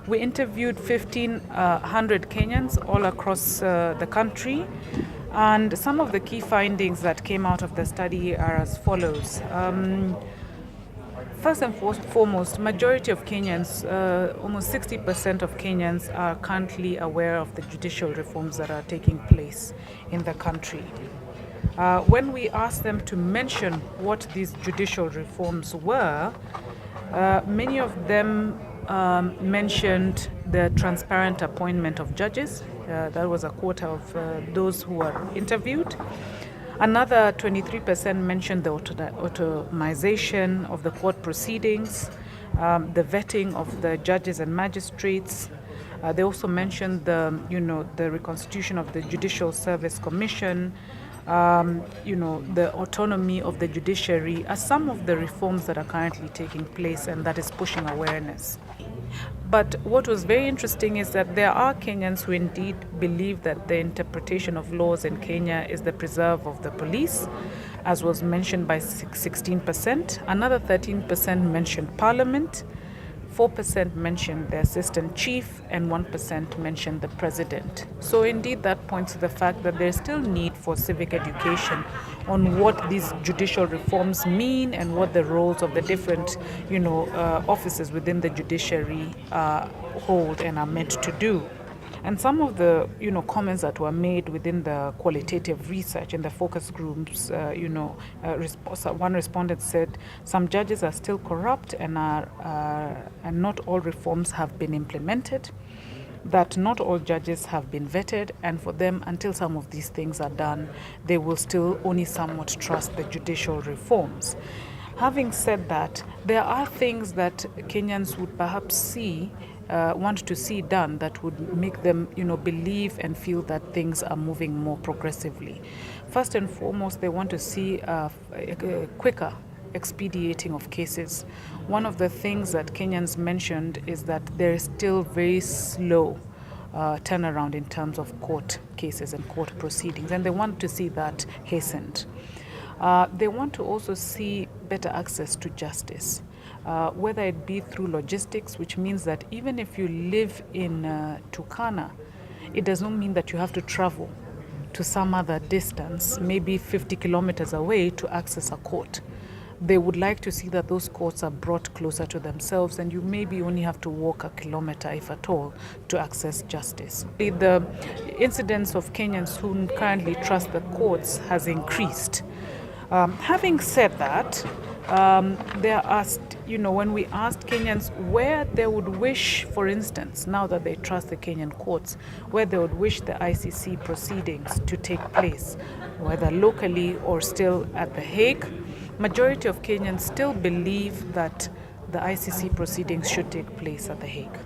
We interviewed 1,500 Kenyans all across the country, and some of the key findings that came out of the study are as follows. First and foremost, majority of Kenyans, almost 60% of Kenyans are currently aware of the judicial reforms that are taking place in the country. When we asked them to mention what these judicial reforms were, many of them mentioned the transparent appointment of judges. That was a quarter of those who were interviewed. Another 23% mentioned the automation of the court proceedings, the vetting of the judges and magistrates. They also mentioned the reconstitution of the Judicial Service Commission, the autonomy of the judiciary as some of the reforms that are currently taking place, and that is pushing awareness. But what was very interesting is that there are Kenyans who indeed believe that the interpretation of laws in Kenya is the preserve of the police, as was mentioned by 16%. Another 13% mentioned parliament, 4% mentioned the assistant chief, and 1% mentioned the president. So indeed that points to the fact that there's still need for civic education on what these judicial reforms mean and what the roles of the different offices within the judiciary hold and are meant to do. And some of the comments that were made within the qualitative research in the focus groups, one respondent said some judges are still corrupt and not all reforms have been implemented, that not all judges have been vetted, and for them, until some of these things are done, they will still only somewhat trust the judicial reforms. Having said that, there are things that Kenyans would perhaps want to see done that would make them, believe and feel that things are moving more progressively. First and foremost, they want to see a quicker expediting of cases. One of the things that Kenyans mentioned is that there is still very slow turnaround in terms of court cases and court proceedings, and they want to see that hastened. They want to also see better access to justice, whether it be through logistics, which means that even if you live in Turkana, it does not mean that you have to travel to some other distance, maybe 50 kilometers away, to access a court. They would like to see that those courts are brought closer to themselves, and you maybe only have to walk a kilometer, if at all, to access justice. The incidence of Kenyans who currently trust the courts has increased. Having said that, when we asked Kenyans where they would wish, for instance, now that they trust the Kenyan courts, where they would wish the ICC proceedings to take place, whether locally or still at The Hague, majority of Kenyans still believe that the ICC proceedings should take place at The Hague.